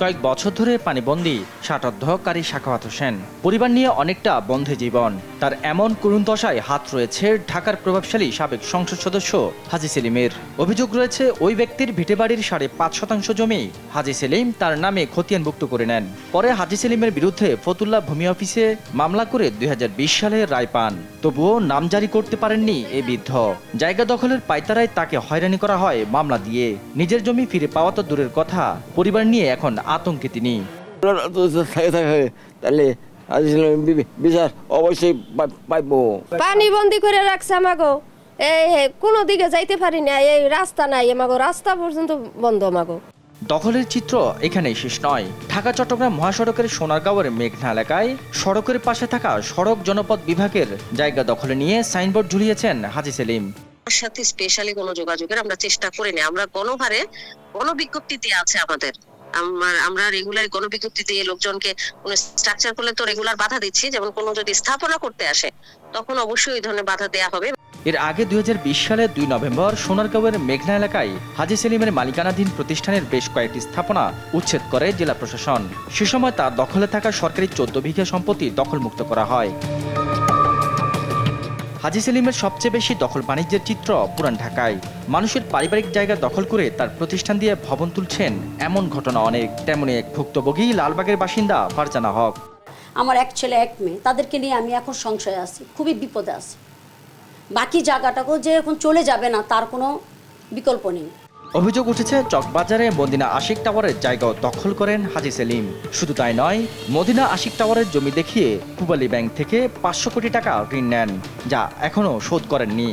Speaker 9: কয়েক বছর ধরে পানিবন্দী ষাটোর্ধ্বকারী সাখাওয়াত হোসেন পরিবার নিয়ে অনেকটা বন্ধে জীবন। তার এমন করুণ দশায় হাত রয়েছে ঢাকার প্রভাবশালী সাবেক সংসদ সদস্য হাজী সেলিমের। অভিযোগ রয়েছে ওই ব্যক্তির ভিটেবাড়ির ৫.৫% জমি হাজী সেলিম তার নামে খতিয়ানভুক্ত করে নেন। পরে হাজী সেলিমের বিরুদ্ধে ফতুল্লা ভূমি অফিসে মামলা করে ২০২০ সালে রায় পান। তবুও নাম জারি করতে পারেননি এই বৃদ্ধ। জায়গা দখলের পাইতারায় তাকে হয়রানি করা হয় মামলা দিয়ে। নিজের জমি ফিরে পাওয়া তো দূরের কথা, পরিবার নিয়ে এখন আতঙ্কে তিনি।
Speaker 10: বিচার অবশ্যই পাইবো।
Speaker 11: পানি বন্দি করে রাখছে আমাগো, এই কোনো দিকে যাইতে পারি না, এই রাস্তা নাই, আমাগো রাস্তা পর্যন্ত বন্ধ। আমাগো
Speaker 9: দখলের চিত্র এখানেই শেষ নয়। ঢাকা চট্টগ্রাম মহাসড়কের সোনারগাঁওয়ের মেঘনা এলাকায় সড়কের পাশে থাকা সড়ক জনপদ বিভাগের জায়গা দখলে নিয়ে সাইনবোর্ড ঝুলিয়েছেন হাজী সেলিম।
Speaker 12: সাথে স্পেশালি কোনো যোগাযোগের আমরা চেষ্টা করিনি। আমরা গণহারে গণবিজ্ঞপ্তি দিয়ে আছে আমাদের, আমরা রেগুলার গণবিজ্ঞপ্তি দিয়ে লোকজনকে কোনো স্ট্রাকচার করলে তো রেগুলার বাধা দিচ্ছি। যেমন কোনো যদি স্থাপনা করতে আসে তখন অবশ্যই এই ধরনের বাধা দেয়া হবে।
Speaker 9: এর আগে ২০২০ সালের ২ নভেম্বর সোনারগাঁওয়ের মেঘনা এলাকায় হাজী সেলিমের মালিকানাধীন প্রতিষ্ঠানের বেশ কয়েকটি স্থাপনা উচ্ছেদ করে জেলা প্রশাসন। সে সময় তার দখলে থাকা সরকারি ১৪ বিঘা সম্পত্তি দখলমুক্ত করা হয়। হাজী সেলিমের সবচেয়ে বেশি দখল বাণিজ্যের চিত্র পুরান ঢাকায়। মানুষের পারিবারিক জায়গা দখল করে তার প্রতিষ্ঠান দিয়ে ভবন তুলছেন এমন ঘটনা অনেক। তেমনি এক ভুক্তভোগী লালবাগের বাসিন্দা ফারজানা হক।
Speaker 13: আমার এক ছেলে এক মেয়ে, তাদেরকে নিয়ে আমি এখন সংশয়ে আছি, খুবই বিপদে আছি। বাকি জায়গাটাকেও যে এখন চলে যাবে না তার কোনো বিকল্প নেই।
Speaker 9: অভিযোগ উঠেছে চকবাজারে মদিনা আশিক টাওয়ারের জায়গাও দখল করেন হাজী সেলিম। শুধু তাই নয়, মদিনা আশিক টাওয়ারের জমি দেখিয়ে পূবালী ব্যাংক থেকে ৫০০ কোটি টাকা ঋণ নেন, যা এখনও শোধ করেননি।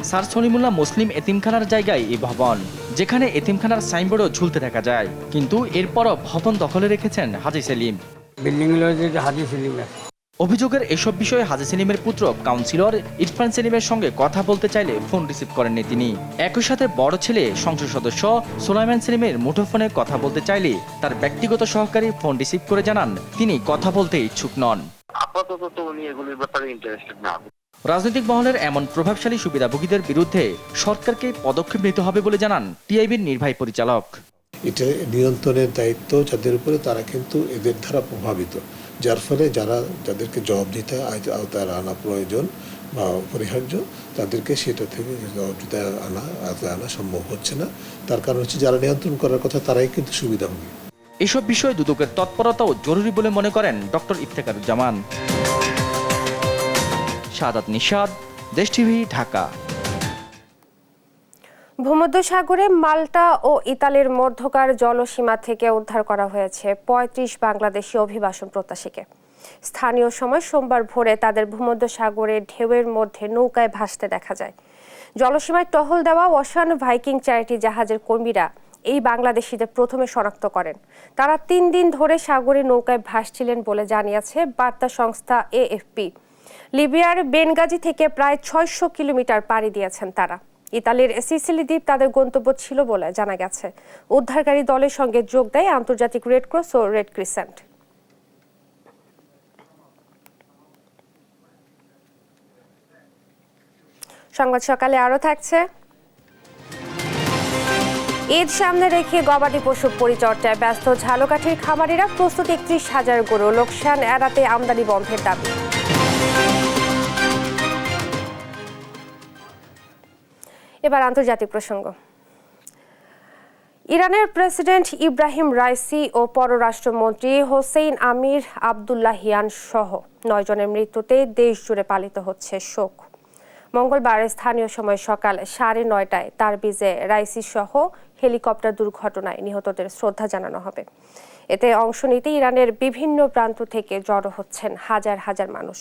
Speaker 9: স্যার সলিমুল্লাহ মুসলিম এতিমখানার জায়গায় এই ভবন, যেখানে এতিমখানার সাইনবোর্ডও ঝুলতে দেখা যায়। কিন্তু এরপরও ভবন দখলে রেখেছেন হাজী সেলিম। অভিযোগের এসব বিষয়ে হাজী সেলিমের পুত্র কাউন্সিলর ইরফান সেলিমের সঙ্গে কথা বলতে চাইলে ফোন রিসিভ করেননি তিনি। একই সাথে বড় ছেলে সংসদ সদস্য সোলাইমান সেলিমের মুঠোফোনে কথা বলতে চাইলে তার ব্যক্তিগত সহকারী ফোন রিসিভ করে জানান তিনি কথা বলতে ইচ্ছুক নন।
Speaker 6: আপাতত তো উনি এগুলোর ব্যাপারে ইন্টারেস্টেড না।
Speaker 9: রাজনৈতিক মহলের এমন প্রভাবশালী সুবিধাভোগীদের বিরুদ্ধে সরকারকে পদক্ষেপ নিতে হবে বলে জানান টিআইবির নির্বাহী পরিচালক।
Speaker 14: এটা নিয়ন্ত্রণের দায়িত্ব যাদের উপরে, তারা কিন্তু এদের দ্বারা প্রভাবিত, যার ফলে যাদেরকে জবাবদিহিতার আওতায় আনা প্রয়োজন বা অপরিহার্য, তাদেরকে সেটা থেকে জবাবদিহিতায় আনা সম্ভব হচ্ছে না। তার কারণ হচ্ছে যারা নিয়ন্ত্রণ করার কথা তারাই কিন্তু সুবিধাভোগী।
Speaker 9: এসব বিষয়ে দুদকের তৎপরতাও জরুরি বলে মনে করেন ডক্টর ইফতেখারুজ্জামান। শাহাদাত নিশাদ, দেশ টিভি, ঢাকা।
Speaker 1: ভূমধ্যসাগরে মাল্টা ও ইতালির মধ্যকার জলসীমা থেকে উদ্ধার করা হয়েছে ৩৫ বাংলাদেশি অভিবাসন প্রত্যাশীকে। স্থানীয় সময় সোমবার ভোরে তাদের ভূমধ্যসাগরে ঢেউয়ের মধ্যে নৌকায় ভাসতে দেখা যায়। জলসীমায় টহল দেওয়া ওশান ভাইকিং চ্যারিটি জাহাজের কর্মীরা এই বাংলাদেশিদের প্রথমে শনাক্ত করেন। তারা 3 দিন ধরে সাগরে নৌকায় ভাসছিলেন বলে জানিয়েছে বার্তা সংস্থা AFP। লিবিয়ার বেনগাজি থেকে প্রায় 600 কিলোমিটার পাড়ি দিয়েছেন তারা। ইতালির সিসিলি দ্বীপ তাদের গন্তব্য ছিল বলে জানা গেছে। উদ্ধারকারী দলের সঙ্গে যোগ দেয় আন্তর্জাতিক রেড ক্রস ও রেড ক্রিসেন্ট। সংবাদ সকালে আরো থাকছে। ঈদ সামনে রেখে গবাদি পশু পরিচর্যায় ব্যস্ত ঝালকাঠির খামারিরা। প্রস্তুত 31,000 গরু। লোকসান এড়াতে আমদানি বন্ধের দাবি। এবার আন্তর্জাতিক প্রসঙ্গ। ইরানের প্রেসিডেন্ট ইব্রাহিম রাইসি ও পররাষ্ট্রমন্ত্রী হোসেইন আমির আবদুল্লাহিয়ান সহ 9 জনের মৃত্যুতে দেশ জুড়ে পালিত হচ্ছে শোক। মঙ্গলবার স্থানীয় সময় সকাল 9:30টায় তারবিজে রাইসি সহ হেলিকপ্টার দুর্ঘটনায় নিহতদের শ্রদ্ধা জানানো হবে। এতে অংশ নিতে ইরানের বিভিন্ন প্রান্ত থেকে জড়ো হচ্ছেন হাজার হাজার মানুষ।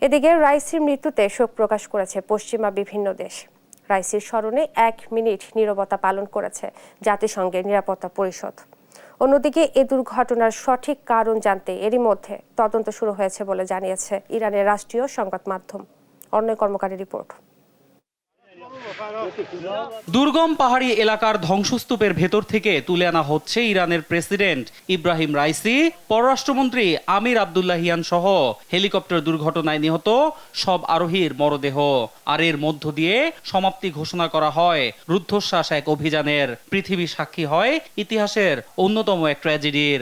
Speaker 1: এদিকে রাইসির মৃত্যুতে শোক প্রকাশ করেছে পশ্চিমা বিভিন্ন দেশ। রাইসির স্মরণে 1 মিনিট নীরবতা পালন করেছে জাতিসংঘের নিরাপত্তা পরিষদ। অন্যদিকে এ দুর্ঘটনার সঠিক কারণ জানতে এরই মধ্যে তদন্ত শুরু হয়েছে বলে জানিয়েছে ইরানের রাষ্ট্রীয় সংবাদ মাধ্যম। অন্যয় কর্মকারী রিপোর্ট।
Speaker 15: দুর্গম পাহাড়ি এলাকার ধ্বংসস্তূপের ভেতর থেকে তুলে আনা হচ্ছে ইরানের প্রেসিডেন্ট ইব্রাহিম রাইসি, পররাষ্ট্রমন্ত্রী আমির আবদুল্লাহিয়ান সহ হেলিকপ্টার দুর্ঘটনায় নিহত সব আরোহীর মরদেহ। আর এর মধ্য দিয়ে সমাপ্তি ঘোষণা করা হয় রুদ্ধশ্বাস এক অভিযানের। পৃথিবী সাক্ষী হয় ইতিহাসের অন্যতম এক ট্র্যাজেডির।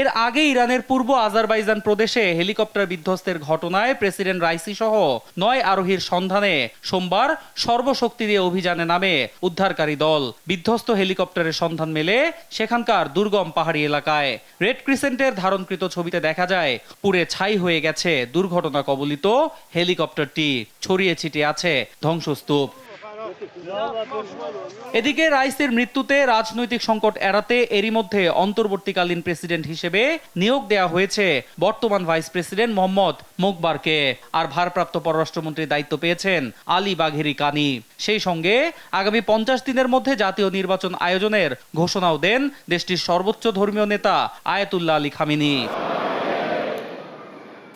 Speaker 15: এর আগে ইরানের পূর্ব আজারবাইজান প্রদেশে হেলিকপ্টার বিধ্বস্তের ঘটনায় প্রেসিডেন্ট রাইসি সহ 9 আরোহীর সন্ধানে সোমবার সর্বশক্তি দিয়ে অভিযানে নামে উদ্ধারকারী দল। বিধ্বস্ত হেলিকপ্টারের সন্ধান মেলে সেখানকার দুর্গম পাহাড়ি এলাকায়। রেড ক্রিসেন্টের ধারণকৃত ছবিতে দেখা যায় পুড়ে ছাই হয়ে গেছে দুর্ঘটনা কবলিত হেলিকপ্টারটি। ছড়িয়ে ছিটিয়ে আছে ধ্বংসস্তূপ। এদিকে রাইসির মৃত্যুতে রাজনৈতিক সংকট এড়াতে এরই মধ্যে অন্তর্বর্তীকালীন প্রেসিডেন্ট হিসেবে নিয়োগ দেয়া হয়েছে বর্তমান ভাইস প্রেসিডেন্ট মোহাম্মদ মোকবারকে। আর ভারপ্রাপ্ত পররাষ্ট্রমন্ত্রীর দায়িত্ব পেয়েছেন আলী বাঘেরি কানি। সেই সঙ্গে আগামী 50 দিনের মধ্যে জাতীয় নির্বাচন আয়োজনের ঘোষণাও দেন দেশটির সর্বোচ্চ ধর্মীয় নেতা আয়াতুল্লাহ আলী খামেনি।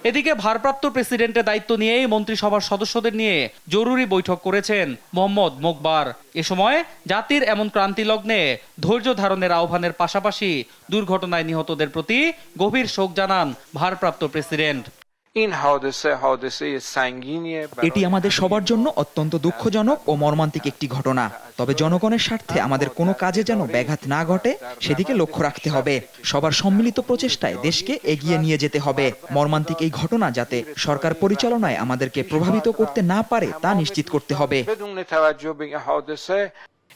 Speaker 15: এদিকে ভারপ্রাপ্ত প্রেসিডেন্টের দায়িত্ব নিয়েই মন্ত্রিসভার সদস্যদের নিয়ে জরুরি বৈঠক করেছেন মোহাম্মদ মোকবার। এ সময় জাতির এমন ক্রান্তি লগ্নে ধৈর্য ধারণের আহ্বানের পাশাপাশি দুর্ঘটনায় নিহতদের প্রতি গভীর শোক জানান ভারপ্রাপ্ত প্রেসিডেন্ট।
Speaker 16: এটি আমাদের সবার জন্য অত্যন্ত দুঃখজনক ও মর্মান্তিক একটি ঘটনা। তবে জনগণের স্বার্থে আমাদের কোনো কাজে যেন ব্যাঘাত না ঘটে সেদিকে লক্ষ্য রাখতে হবে। সবার সম্মিলিত প্রচেষ্টায় দেশকে এগিয়ে নিয়ে যেতে হবে। মর্মান্তিক এই ঘটনা যাতে সরকার পরিচালনায় আমাদেরকে প্রভাবিত করতে না পারে তা নিশ্চিত করতে হবে।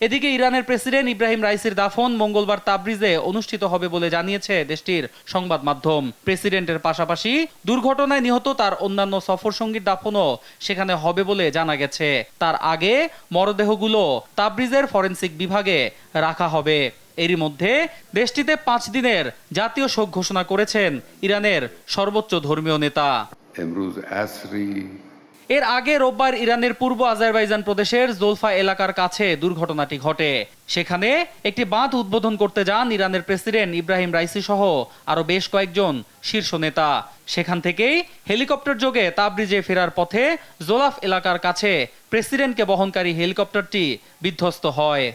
Speaker 15: এদিকে ইরানের প্রেসিডেন্ট ইব্রাহিম রাইসির দাফন মঙ্গলবার তাবরিজে অনুষ্ঠিত হবে বলে জানিয়েছে দেশটির সংবাদ মাধ্যম। প্রেসিডেন্টের পাশাপাশি দুর্ঘটনায় নিহত তার অন্যান্য সফর সঙ্গীর দাফনও সেখানে হবে বলে জানা গেছে। তার আগে মরদেহগুলো তাবরিজের ফরেনসিক বিভাগে রাখা হবে। এরই মধ্যে দেশটিতে 5 দিনের জাতীয় শোক ঘোষণা করেছেন ইরানের সর্বোচ্চ ধর্মীয় নেতা। এর আগে রোববার ইরানের পূর্ব আজারবাইজান প্রদেশের জোলফা এলাকার কাছে দুর্ঘটনাটি ঘটে। সেখানে একটি বাঁধ উদ্বোধন করতে যান ইরানের প্রেসিডেন্ট ইব্রাহিম রাইসি সহ আরো বেশ কয়েকজন শীর্ষ নেতা। সেখান থেকেই হেলিকপ্টার যোগে তাবরিজে ফেরার পথে জোলাফ এলাকার কাছে প্রেসিডেন্টকে বহনকারী হেলিকপ্টারটি বিধ্বস্ত হয়।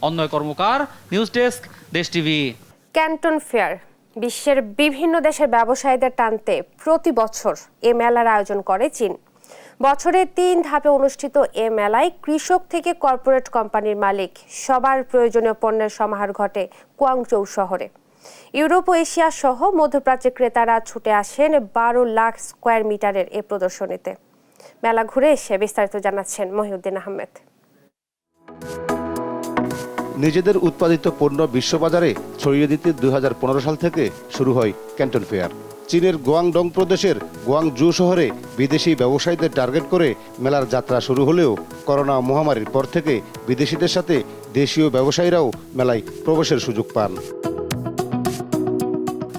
Speaker 15: অন্যয় কর্মকার, নিউজ ডেস্ক, দেশ টিভি।
Speaker 1: ক্যান্টন ফেয়ার বিশ্বের বিভিন্ন দেশের ব্যবসায়ীদের টানতে প্রতি বছর এ মেলার আয়োজন করে চীন। বছরে 3 ধাপে অনুষ্ঠিত এ মেলায় কৃষক থেকে কর্পোরেট কোম্পানির মালিক সবার প্রয়োজনীয় পণ্যের সমাহার ঘটে কুয়াংচৌ শহরে। ইউরোপ ও এশিয়া সহ মধ্যপ্রাচ্যের ক্রেতারা ছুটে আসেন 12 লাখ স্কয়ার মিটারের এ প্রদর্শনীতে। মেলা ঘুরে এসে বিস্তারিত জানাচ্ছেন মহিউদ্দিন আহমেদ।
Speaker 17: নিজেদের উৎপাদিত পণ্য বিশ্ববাজারে ছড়িয়ে দিতে 2015 সাল থেকে শুরু হয় ক্যান্টন ফেয়ার। চীনের গুয়াংডং প্রদেশের গুয়াংজু শহরে বিদেশি ব্যবসায়ীদের টার্গেট করে মেলার যাত্রা শুরু হলেও করোনা মহামারীর পর থেকে বিদেশিদের সাথে দেশীয় ব্যবসায়ীরাও মেলায় প্রবেশের সুযোগ পান।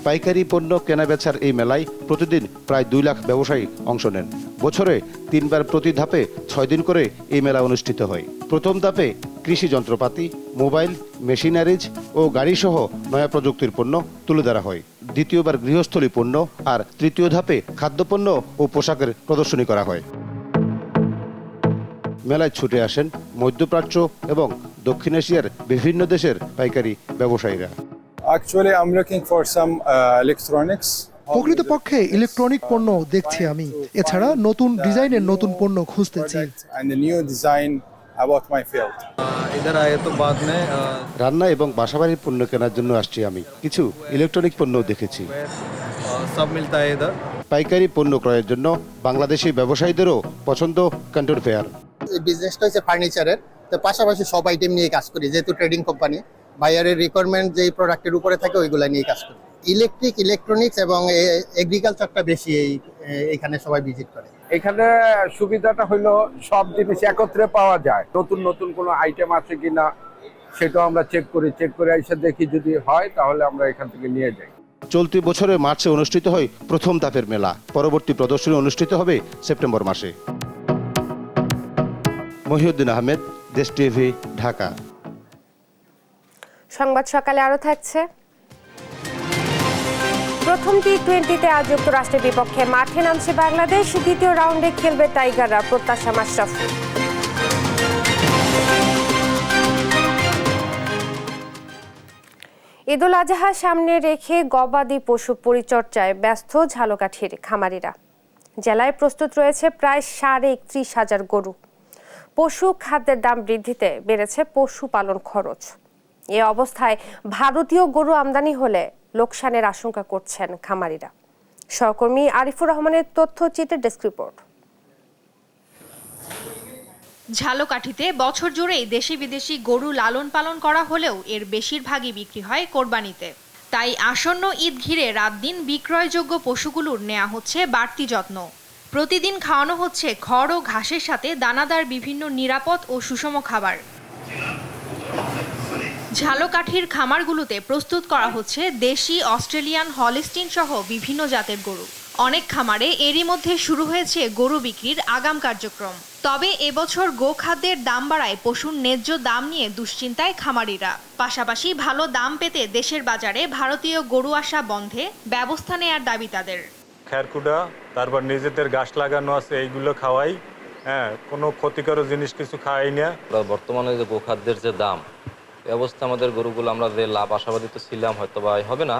Speaker 17: পাইকারি পণ্য কেনাবেচার এই মেলায় প্রতিদিন প্রায় 2 লাখ ব্যবসায়ী অংশ নেন। বছরে 3 বার প্রতি ধাপে 6 দিন করে এই মেলা অনুষ্ঠিত হয়। প্রথম ধাপে কৃষি যন্ত্রপাতি, মোবাইল, মেশিনারিজ ও গাড়িসহ নয়া প্রযুক্তির পণ্য তুলে ধরা হয়। দ্বিতীয়বার গৃহস্থলী পণ্য আর তৃতীয় ধাপে খাদ্যপণ্য ও পোশাকের প্রদর্শনী করা হয়। মেলায় ছুটে আসেন মধ্যপ্রাচ্য এবং দক্ষিণ এশিয়ার বিভিন্ন দেশের পাইকারি ব্যবসায়ীরা।
Speaker 18: Actually, I'm looking for some electronics.
Speaker 19: প্রকৃতপক্ষে ইলেকট্রনিক পণ্য দেখছি আমি, এছাড়া নতুন ডিজাইনের নতুন পণ্য খুঁজতেছি।
Speaker 18: And the new design about my field.
Speaker 17: রান্না এবং বাসাবাড়ির পণ্য কেনার জন্য আসছি আমি। কিছু ইলেকট্রনিক পণ্য দেখেছি। পাইকারি পণ্য ক্রয়ের জন্য বাংলাদেশি ব্যবসায়ীদেরও পছন্দ ক্যান্টন ফেয়ার।
Speaker 20: এই বিজনেসটা হচ্ছে ফার্নিচারের, তো পাশাপাশি সব আইটেম নিয়ে কাজ করি, যেহেতু ট্রেডিং কোম্পানি। বায়ারের রিকোয়ারমেন্ট যেই প্রোডাক্টের উপরে থাকে ওইগুলো নিয়ে কাজ করি। ইলেকট্রিক, ইলেকট্রনিক্স এবং এগ্রিকালচারটা বেশি এইখানে সবাই ভিজিট করে।
Speaker 21: এখানে সুবিধাটা হলো সব জিনিস একত্রে পাওয়া যায়। নতুন নতুন কোনো আইটেম আছে কিনা সেটাও আমরা চেক করে এসে দেখি, যদি হয় তাহলে আমরা এখান থেকে নিয়ে যাই।
Speaker 17: চলতি বছরে মার্চে অনুষ্ঠিত হয় প্রথম ধাপের মেলা। পরবর্তী প্রদর্শনী অনুষ্ঠিত হবে সেপ্টেম্বর মাসে। মহিউদ্দিন আহমেদ, দেশ টিভি, ঢাকা।
Speaker 1: সংবাদ সকালে আরো থাকছে। প্রথম টি-20তে আজ যুক্তরাষ্ট্রের বিপক্ষে মাঠে নামছে বাংলাদেশ। দ্বিতীয় রাউন্ডে খেলবে টাইগাররা, প্রত্যাশা মাশরাফ। ঈদুল আজহা সামনে রেখে গবাদি পশু পরিচর্যায় ব্যস্ত ঝালকাঠির খামারিরা। জেলায় প্রস্তুত রয়েছে প্রায় 31,500 গরু। পশু খাদ্যের দাম বৃদ্ধিতে বেড়েছে পশুপালন খরচ। এ অবস্থায় ভারতীয় গরু আমদানি হলে লোকসানের আশঙ্কা করছেন খামারিরা। সহকর্মী আরিফুর রহমানের তথ্যচিত্রে ডেস্ক রিপোর্ট।
Speaker 22: ঝালকাঠিতে বছর জুড়েই দেশি বিদেশি গরু লালন পালন করা হলেও এর বেশিরভাগই বিক্রি হয় কোরবানিতে। তাই আসন্ন ঈদ ঘিরে রাত দিন বিক্রয়যোগ্য পশুগুলোর নেওয়া হচ্ছে বাড়তি যত্ন। প্রতিদিন খাওয়ানো হচ্ছে খড় ও ঘাসের সাথে দানাদার বিভিন্ন নিরাপদ ও সুষম খাবার। ঝালকাঠির খামারগুলোতে প্রস্তুত করা হচ্ছে দেশি, অস্ট্রেলিয়ান, হলিস্টিন সহ বিভিন্ন জাতের গরু। অনেক খামারে এরই মধ্যে শুরু হয়েছে গরু বিক্রির আগাম কার্যক্রম। তবে এবছর গোখাদ্যের দাম বাড়ায় পশুর ন্যায্য দাম নিয়ে দুশ্চিন্তায় খামারিরা। পাশাপাশি ভালো দাম পেতে দেশের বাজারে ভারতীয় গরু আসা বন্ধে ব্যবস্থা নেয়ার দাবি তাদের।
Speaker 23: খেরকুটা, তারপর নিজেদের গাছ লাগানো আছে, এইগুলো খাওয়াই, কোনো ক্ষতিকর জিনিস কিছু খাওয়াই না।
Speaker 24: বর্তমানে যে গোখাদ্যের যে দাম, এই অবস্থা আমাদের গরুগুলো আমরা যে লাভ আশাবাদী তো ছিলাম, হয়তোবা হবে না,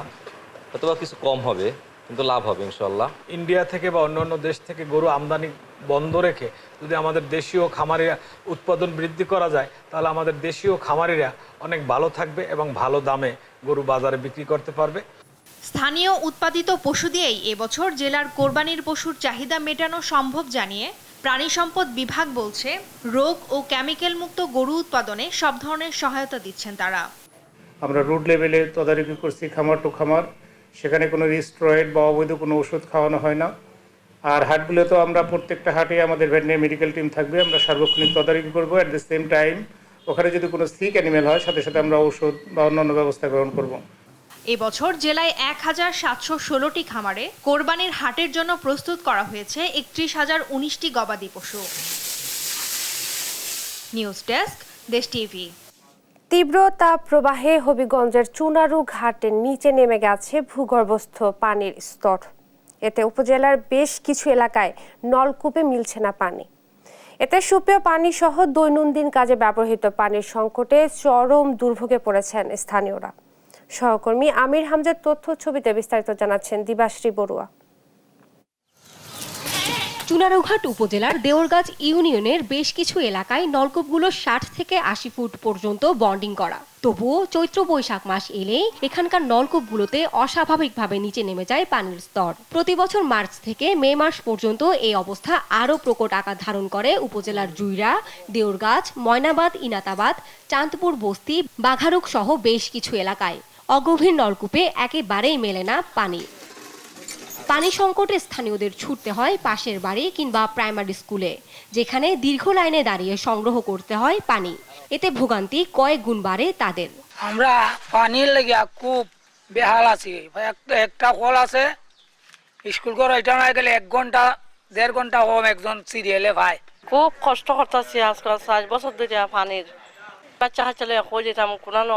Speaker 24: হয়তোবা কিছু কম হবে, কিন্তু লাভ হবে ইনশাল্লাহ।
Speaker 23: ইন্ডিয়া থেকে বা অন্যান্য দেশ থেকে গরু আমদানি বন্ধ রেখে যদি আমাদের দেশীয় খামারিরা উৎপাদন বৃদ্ধি করা যায়, তাহলে আমাদের দেশীয় খামারিরা অনেক ভালো থাকবে এবং ভালো দামে গরু বাজারে বিক্রি করতে পারবে।
Speaker 22: স্থানীয় উৎপাদিত পশু দিয়েই এবছর জেলার কোরবানির পশুর চাহিদা মেটানো সম্ভব জানিয়ে প্রাণী সম্পদ বিভাগ বলছে, রোগ ও কেমিক্যাল মুক্ত গরু উৎপাদনে সব ধরনের সহায়তা দিচ্ছেন তারা।
Speaker 25: আমরা রুট লেভেলে তদারকি করছি খামার টু খামার, সেখানে কোনো স্টেরয়েড বা অবৈধ কোনো ওষুধ খাওয়ানো হয় না। আর হাটগুলো তো আমরা প্রত্যেকটা হাটে আমাদের ভেটেরিনারি মেডিকেল টিম থাকবে, আমরা সার্বক্ষণিক তদারকি করবো। অ্যাট দ্য সেম টাইম ওখানে যদি কোনো সিক অ্যানিমেল হয়, সাথে সাথে আমরা ওষুধ বা অন্যান্য ব্যবস্থা গ্রহণ করব।
Speaker 22: এবছর জেলায় 1716টি খামারে কোরবানির হাটের জন্য প্রস্তুত করা হয়েছে 31,019টি গবাদি পশু। নিউজ ডেস্ক, দেশ টিভি।
Speaker 1: তীব্র তাপ প্রবাহে হবিগঞ্জের চুনারু ঘাটের নিচে নেমে গেছে ভূগর্ভস্থ পানির স্তর। এতে উপজেলার বেশ কিছু এলাকায় নলকূপে মিলছে না পানি। এতে সুপেয় পানি সহ দৈনন্দিন কাজে ব্যবহৃত পানির সংকটে চরম দুর্ভোগে পড়েছেন স্থানীয়রা। সহকর্মী আমির হামজার তথ্য ছবিতে বিস্তারিত জানাচ্ছেন দিবাশ্রী বড়ুয়া।
Speaker 26: চুনারুঘাট উপজেলার দেওরগাছ ইউনিয়নের বেশ কিছু এলাকায় নলকূপগুলো 60 থেকে 80 ফুট পর্যন্ত বন্ডিং করা। তবুও চৈত্র বৈশাখ মাস এলেই এখানকার নলকূপগুলোতে অস্বাভাবিকভাবে নিচে নেমে যায় পানির স্তর। প্রতি বছর মার্চ থেকে মে মাস পর্যন্ত এই অবস্থা আরও প্রকট আকার ধারণ করে উপজেলার জুইরা, দেওরগাছ, ময়নাবাদ, ইনাতাবাদ, চাঁদপুর বস্তি, বাঘারুক সহ বেশ কিছু এলাকায় অগভীর নলকূপে একেবারেই মেলে না পানি। পানি সংকটে স্থানীয়দের ছুটতে হয় পাশের বাড়ি কিংবা প্রাইমারি স্কুলে, যেখানে দীর্ঘ লাইনে দাঁড়িয়ে সংগ্রহ করতে হয় পানি। এতে ভোগান্তি কয়েক গুণ বাড়ে তাদের।
Speaker 27: আমরা পানির লেগে খুব বেহাল আছি। একটা কল আছে, স্কুল করে এটা না গেলে 1 ঘন্টা 1.5 ঘন্টা হোম একজন সিরিয়ালে ভাই
Speaker 2: খুব কষ্ট করতেছি আজকাল 5 বছর ধরে পানির বাচ্চা কাচ্চালে কই যেতাম কোনো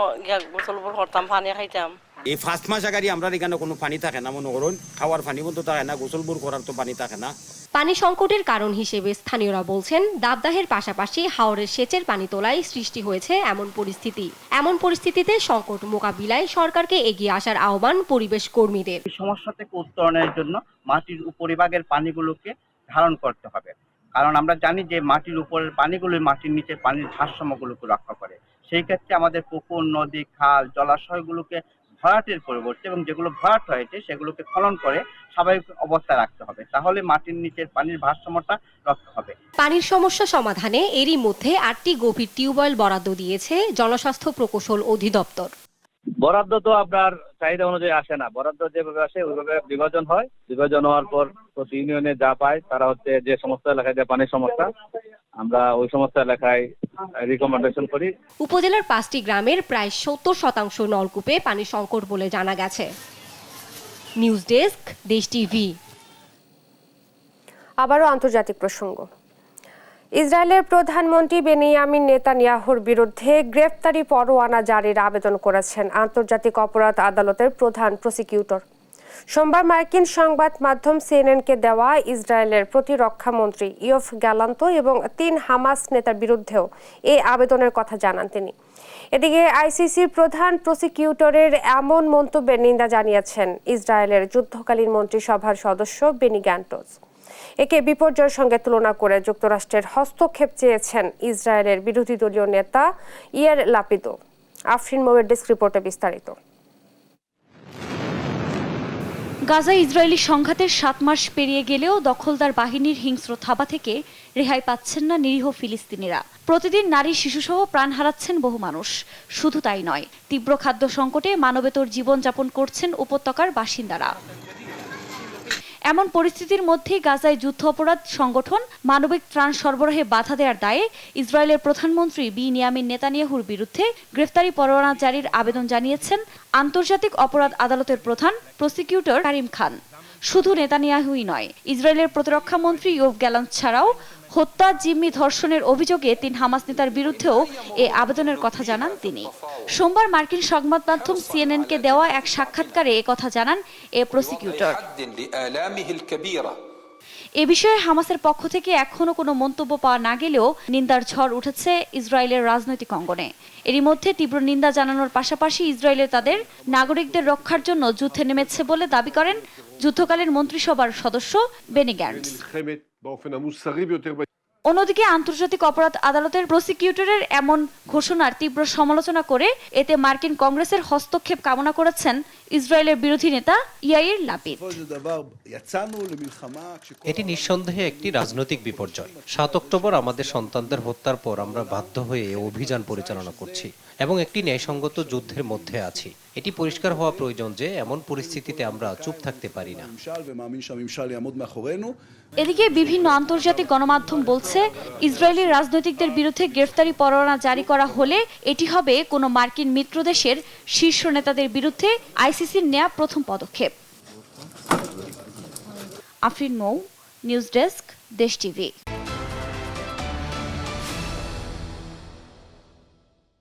Speaker 2: গোসল করতাম পানি খাইতাম।
Speaker 3: এই 5 মাস আগে আমরা এখানে কোনো পানি থাকে না, মনে করুন খাওয়ার পানি বন্ধ থাকে না, গোসল করার তো পানি থাকে না।
Speaker 26: পানি সংকটের কারণ হিসেবে স্থানীয়রা বলছেন দাবদাহের পাশাপাশি হাওরের সেচের পানি তোলায় সৃষ্টি হয়েছে এমন পরিস্থিতিতে সংকট মোকাবিলায় সরকারকে এগিয়ে আসার আহ্বান পরিবেশ কর্মীদের।
Speaker 4: সমস্যা থেকে উত্তরণের জন্য মাটির উপরিভাগের পানিগুলোকে ধারণ করতে হবে, কারণ আমরা জানি যে মাটির উপরের পানিগুলো মাটির নিচে পানির ভারসাম্যগুলোকে রক্ষা করে। সেই ক্ষেত্রে আমাদের পুকুর, নদী, খাল, জলাশয়গুলোকে ভরাটের পরিবর্তে এবং যেগুলো ভরাট হয়েছে সেগুলোকে খনন করে স্বাভাবিক অবস্থায় রাখতে হবে, তাহলে মাটির নিচের পানির ভারসাম্যটা রক্ষা হবে।
Speaker 26: পানির সমস্যা সমাধানে এরই মধ্যে 8টি গভীর টিউবওয়েল বরাদ্দ দিয়েছে জনস্বাস্থ্য প্রকৌশল অধিদপ্তর।
Speaker 5: বরাদ্দ তো আপনার চাহিদা অনুযায়ী আসে না, বরাদ্দ যেভাবে আসে ওইভাবে বিভাজন হয়, বিভাজন হওয়ার পর প্রতি ইউনিয়নে যা পায় তারা হচ্ছে যে সমস্ত এলাকায় যে পানির সমস্যা আমরা ওই সমস্ত এলাকায় রিকমেন্ডেশন করি।
Speaker 26: উপজেলার 5টি গ্রামের প্রায় 70% নলকূপে পানি সংকট বলে জানা গেছে। নিউজ ডেস্ক, দেশ টিভি।
Speaker 1: আবারও আন্তর্জাতিক প্রসঙ্গ। ইসরায়েলের প্রধানমন্ত্রী বেনিয়ামিন নেতানিয়াহুর বিরুদ্ধে গ্রেফতারি পরোয়ানা জারির আবেদন করেছেন আন্তর্জাতিক অপরাধ আদালতের প্রধান প্রসিকিউটর। সোমবার মার্কিন সংবাদ মাধ্যম সিএনএনকে দেওয়া ইসরায়েলের প্রতিরক্ষা মন্ত্রী ইয়োভ গ্যালান্ত এবং 3 হামাস নেতার বিরুদ্ধেও এই আবেদনের কথা জানান তিনি। এদিকে আইসিসির প্রধান প্রসিকিউটরের এমন মন্তব্যের নিন্দা জানিয়েছেন ইসরায়েলের যুদ্ধকালীন মন্ত্রিসভার সদস্য বেনি গ্যান্টজ। একে বিপর্যয়ের সঙ্গে তুলনা করে যুক্তরাষ্ট্রের হস্তক্ষেপ চেয়েছেন ইসরায়েলের বিরোধী দলীয় নেতা ইয়ার লাপিদো। আফরিন মোমের ডেস্ক রিপোর্টে বিস্তারিত।
Speaker 7: গাজা ইসরায়েলি সংঘাতের 7 মাস পেরিয়ে গেলেও দখলদার বাহিনীর হিংস্র থাবা থেকে রেহাই পাচ্ছেন না নিরীহ ফিলিস্তিনিরা। প্রতিদিন নারী শিশুসহ প্রাণ হারাচ্ছেন বহু মানুষ। শুধু তাই নয়, তীব্র খাদ্য সংকটে মানবেতর জীবনযাপন করছেন উপত্যকার বাসিন্দারা। এমন পরিস্থিতির মধ্যেই গাজায় যুদ্ধ অপরাধ সংগঠন মানবিক ত্রাণ সরবরাহে বাধা দেওয়ার দায়ে ইসরায়েলের প্রধানমন্ত্রী বেনিয়ামিন নেতানিয়াহুর বিরুদ্ধে গ্রেফতারি পরোয়ানা জারির আবেদন জানিয়েছেন আন্তর্জাতিক অপরাধ আদালতের প্রধান প্রসিকিউটর কারিম খান। শুধু নেতানিয়াহুই নয়, ইসরায়েলের প্রতিরক্ষা মন্ত্রী ইয়োভ গ্যালান্ত ছাড়াও হত্যা, জিম্মি, ধর্ষণের অভিযোগে 3 হামাস নেতার বিরুদ্ধেও এ আবেদনের কথা জানান তিনি। সোমবার মার্কিন সংবাদ মাধ্যম সিএনএনকে দেওয়া এক সাক্ষাৎকারে এ কথা জানান এ প্রসিকিউটর। এ বিষয়ে হামাসের পক্ষ থেকে এখনো কোনো মন্তব্য পাওয়া না গেলেও নিন্দার ঝড় উঠেছে ইসরায়েলের রাজনৈতিক অঙ্গনে। এরই মধ্যে তীব্র নিন্দা জানানোর পাশাপাশি ইসরায়েলে তাদের নাগরিকদের রক্ষার জন্য যুদ্ধে নেমেছে বলে দাবি করেন যুদ্ধকালীন মন্ত্রিসভার সদস্য বেনি গ্যান্টজ। অন্যদিকে আন্তর্জাতিক অপরাধ আদালতের প্রসিকিউটরের এমন ঘোষণার তীব্র সমালোচনা করে এতে মার্কিন কংগ্রেসের হস্তক্ষেপ কামনা করেছেন ইসরায়েলের বিরোধী নেতা ইয়াইর লাপিদ।
Speaker 8: এটি নিঃসন্দেহে একটি রাজনৈতিক বিপর্যয়। 7 অক্টোবর আমাদের সন্তানদের হত্যার পর আমরা বাধ্য হয়ে অভিযান পরিচালনা করছি এবং একটি ন্যায়সঙ্গত যুদ্ধের মধ্যে আছি। এটি পরিষ্কার হওয়া প্রয়োজন যে এমন পরিস্থিতিতে আমরা চুপ থাকতে পারি না।
Speaker 7: এদিকে বিভিন্ন আন্তর্জাতিক গণমাধ্যম বলছে ইসরায়েলি রাজনৈতিকদের বিরুদ্ধে গ্রেফতারি পরোয়ানা জারি করা হলে এটি হবে কোনো মার্কিন মিত্র দেশের শীর্ষ নেতাদের বিরুদ্ধে আইসিসির নেয়া প্রথম পদক্ষেপ। আফরিন মৌ, নিউজ ডেস্ক, দেশ টিভি।